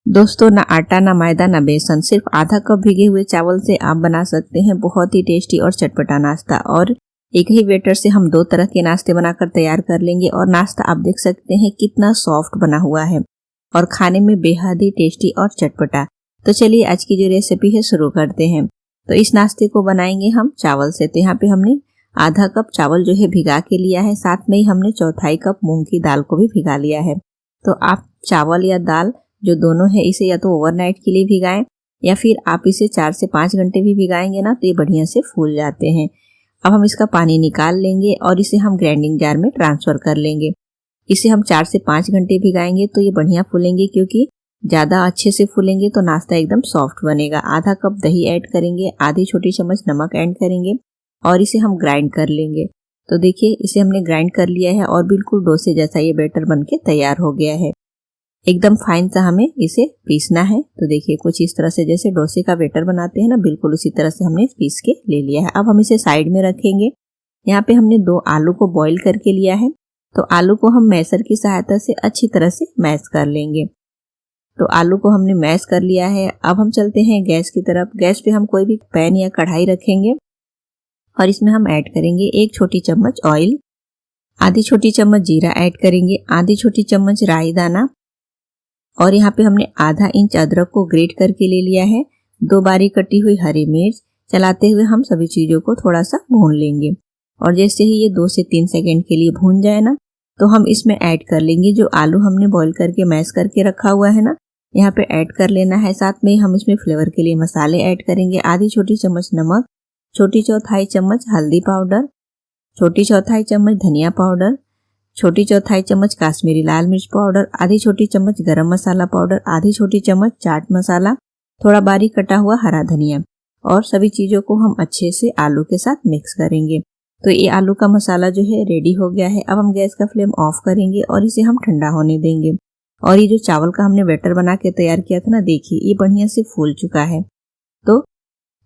दोस्तों, ना आटा ना मैदा ना बेसन, सिर्फ आधा कप भीगे हुए चावल से आप बना सकते हैं बहुत ही टेस्टी और चटपटा नाश्ता। और एक ही बैटर से हम 2 तरह के नाश्ते बनाकर तैयार कर लेंगे। और नाश्ता आप देख सकते हैं कितना सॉफ्ट बना हुआ है और खाने में बेहद ही टेस्टी और चटपटा। तो चलिए आज की जो रेसिपी है शुरू करते हैं। तो इस नाश्ते को बनाएंगे हम चावल से। तो यहाँ पे हमने आधा कप चावल जो है भिगा के लिया है, साथ में ही हमने 1/4 कप मूंग की दाल को भी भिगा लिया है। तो आप चावल या दाल जो दोनों है इसे या तो ओवरनाइट के लिए भिगाएं या फिर आप इसे 4 से 5 घंटे भी भिगाएंगे ना तो ये बढ़िया से फूल जाते हैं। अब हम इसका पानी निकाल लेंगे और इसे हम ग्राइंडिंग जार में ट्रांसफर कर लेंगे। इसे हम 4 से 5 घंटे भिगाएंगे तो ये बढ़िया फूलेंगे, क्योंकि ज़्यादा अच्छे से फूलेंगे तो नाश्ता एकदम सॉफ्ट बनेगा। आधा कप दही ऐड करेंगे, आधी छोटी चम्मच नमक ऐड करेंगे और इसे हम ग्राइंड कर लेंगे। तो देखिए इसे हमने ग्राइंड कर लिया है और बिल्कुल डोसे जैसा ये बैटर बनके तैयार हो गया है। एकदम फाइन सा हमें इसे पीसना है। तो देखिए कुछ इस तरह से, जैसे डोसे का बैटर बनाते हैं ना, बिल्कुल उसी तरह से हमने पीस के ले लिया है। अब हम इसे साइड में रखेंगे। यहाँ पे हमने 2 आलू को बॉईल करके लिया है। तो आलू को हम मैशर की सहायता से अच्छी तरह से मैश कर लेंगे। तो आलू को हमने मैश कर लिया है। अब हम चलते हैं गैस की तरफ। गैस पे हम कोई भी पैन या कढ़ाई रखेंगे और इसमें हम ऐड करेंगे 1 छोटी चम्मच ऑयल, आधी छोटी चम्मच जीरा ऐड करेंगे, आधी छोटी चम्मच राई दाना, और यहाँ पे हमने आधा इंच अदरक को ग्रेट करके ले लिया है, 2 बारीक कटी हुई हरी मिर्च। चलाते हुए हम सभी चीज़ों को थोड़ा सा भून लेंगे। और जैसे ही ये 2 से 3 सेकेंड के लिए भून जाए ना, तो हम इसमें ऐड कर लेंगे जो आलू हमने बॉईल करके मैश करके रखा हुआ है ना, यहाँ पे ऐड कर लेना है। साथ में हम इसमें फ्लेवर के लिए मसाले ऐड करेंगे। आधी छोटी चम्मच नमक, छोटी चौथाई चम्मच हल्दी पाउडर, छोटी चौथाई चम्मच धनिया पाउडर, छोटी चौथाई चम्मच काश्मीरी लाल मिर्च पाउडर, आधी छोटी चम्मच गरम मसाला पाउडर, आधी छोटी चम्मच चाट मसाला, थोड़ा बारीक कटा हुआ हरा धनिया। और सभी चीज़ों को हम अच्छे से आलू के साथ मिक्स करेंगे। तो ये आलू का मसाला जो है रेडी हो गया है। अब हम गैस का फ्लेम ऑफ करेंगे और इसे हम ठंडा होने देंगे। और ये जो चावल का हमने बैटर बना के तैयार किया था ना, देखिए ये बढ़िया से फूल चुका है। तो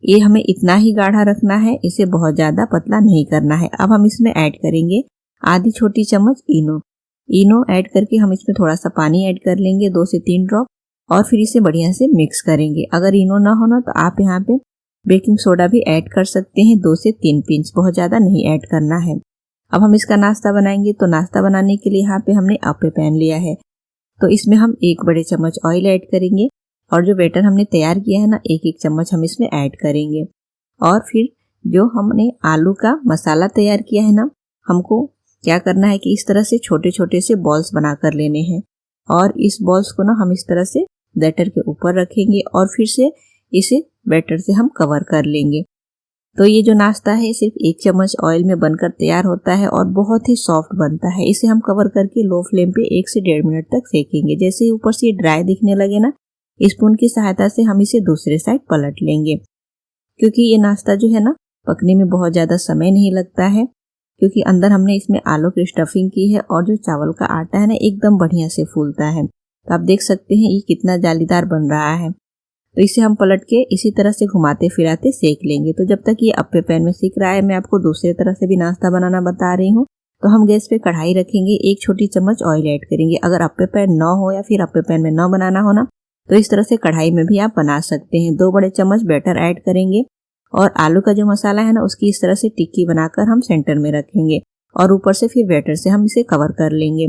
ये हमें इतना ही गाढ़ा रखना है, इसे बहुत ज़्यादा पतला नहीं करना है। अब हम इसमें ऐड करेंगे आधी छोटी चम्मच इनो ऐड करके हम इसमें थोड़ा सा पानी ऐड कर लेंगे, 2 से 3 ड्रॉप, और फिर इसे बढ़िया से मिक्स करेंगे। अगर इनो ना हो ना तो आप यहाँ पे बेकिंग सोडा भी ऐड कर सकते हैं, 2 से 3 पिंच, बहुत ज़्यादा नहीं ऐड करना है। अब हम इसका नाश्ता बनाएंगे। तो नाश्ता बनाने के लिए यहाँ पे हमने अप्पे पैन लिया है। तो इसमें हम 1 बड़े चम्मच ऑयल ऐड करेंगे और जो बैटर हमने तैयार किया है ना, 1-1 चम्मच हम इसमें ऐड करेंगे। और फिर जो हमने आलू का मसाला तैयार किया है ना, हमको क्या करना है कि इस तरह से छोटे छोटे से बॉल्स बना कर लेने हैं। और इस बॉल्स को ना हम इस तरह से बैटर के ऊपर रखेंगे और फिर से इसे बैटर से हम कवर कर लेंगे। तो ये जो नाश्ता है सिर्फ 1 चम्मच ऑयल में बनकर तैयार होता है और बहुत ही सॉफ्ट बनता है। इसे हम कवर करके लो फ्लेम पे 1 से 1.5 मिनट तक सेकेंगे। जैसे ही ऊपर से ड्राई दिखने लगे ना, स्पून की सहायता से हम इसे दूसरे साइड पलट लेंगे। क्योंकि ये नाश्ता जो है ना, पकने में बहुत ज़्यादा समय नहीं लगता है, क्योंकि अंदर हमने इसमें आलू की स्टफिंग की है और जो चावल का आटा है ना, एकदम बढ़िया से फूलता है। तो आप देख सकते हैं ये कितना जालीदार बन रहा है। तो इसे हम पलट के इसी तरह से घुमाते फिराते सेक लेंगे। तो जब तक ये अप्पे पैन में सीख रहा है, मैं आपको दूसरे तरह से भी नाश्ता बनाना बता रही हूँ। तो हम गैस पे कढ़ाई रखेंगे, 1 छोटी चम्मच ऑयल ऐड करेंगे। अगर अप्पे पैन ना हो या फिर अप्पे पैन में ना बनाना हो ना, तो इस तरह से कढ़ाई में भी आप बना सकते हैं। 2 बड़े चम्मच बैटर ऐड करेंगे और आलू का जो मसाला है ना, उसकी इस तरह से टिक्की बनाकर हम सेंटर में रखेंगे और ऊपर से फिर बैटर से हम इसे कवर कर लेंगे।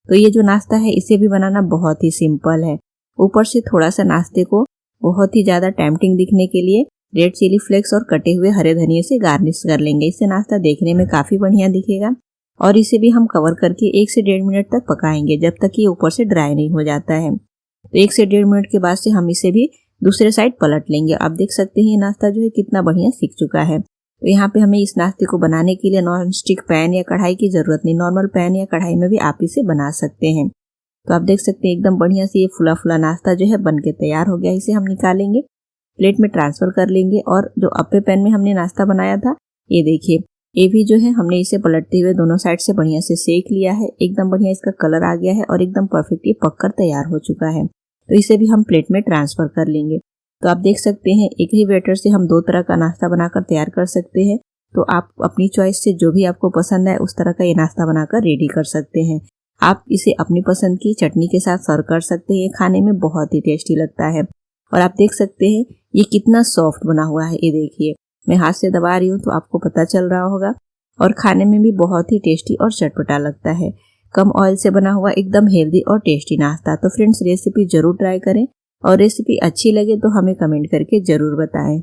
तो ये जो नाश्ता है इसे भी बनाना बहुत ही सिंपल है। ऊपर से थोड़ा सा नाश्ते को बहुत ही ज़्यादा टेम्पटिंग दिखने के लिए रेड चिली फ्लेक्स और कटे हुए हरे धनिये से गार्निश कर लेंगे। इससे नाश्ता देखने में काफ़ी बढ़िया दिखेगा। और इसे भी हम कवर करके 1 से 1.5 मिनट तक पकाएंगे, जब तक ये ऊपर से ड्राई नहीं हो जाता है। तो 1 से 1.5 मिनट के बाद से हम इसे भी दूसरे साइड पलट लेंगे। आप देख सकते हैं ये नाश्ता जो है कितना बढ़िया सीख चुका है। तो यहाँ पे हमें इस नाश्ते को बनाने के लिए नॉन स्टिक पैन या कढ़ाई की ज़रूरत नहीं, नॉर्मल पैन या कढ़ाई में भी आप इसे बना सकते हैं। तो आप देख सकते हैं एकदम बढ़िया से ये फुला फुला नाश्ता जो है बन के तैयार हो गया। इसे हम निकालेंगे, प्लेट में ट्रांसफ़र कर लेंगे। और जो अप्पे पैन में हमने नाश्ता बनाया था, ये देखिए ये भी जो है हमने इसे पलटते हुए दोनों साइड से बढ़िया से सेक लिया है। एकदम बढ़िया इसका कलर आ गया है और एकदम परफेक्ट ये पक कर तैयार हो चुका है। तो इसे भी हम प्लेट में ट्रांसफ़र कर लेंगे। तो आप देख सकते हैं एक ही बैटर से हम 2 तरह का नाश्ता बनाकर तैयार कर सकते हैं। तो आप अपनी चॉइस से जो भी आपको पसंद है उस तरह का ये नाश्ता बनाकर रेडी कर सकते हैं। आप इसे अपनी पसंद की चटनी के साथ सर्व कर सकते हैं। खाने में बहुत ही टेस्टी लगता है। और आप देख सकते हैं ये कितना सॉफ्ट बना हुआ है। ये देखिए, मैं हाथ से दबा रही हूँ तो आपको पता चल रहा होगा। और खाने में भी बहुत ही टेस्टी और चटपटा लगता है। कम ऑयल से बना हुआ एकदम हेल्दी और टेस्टी नाश्ता। तो फ्रेंड्स, रेसिपी जरूर ट्राई करें और रेसिपी अच्छी लगे तो हमें कमेंट करके जरूर बताएं।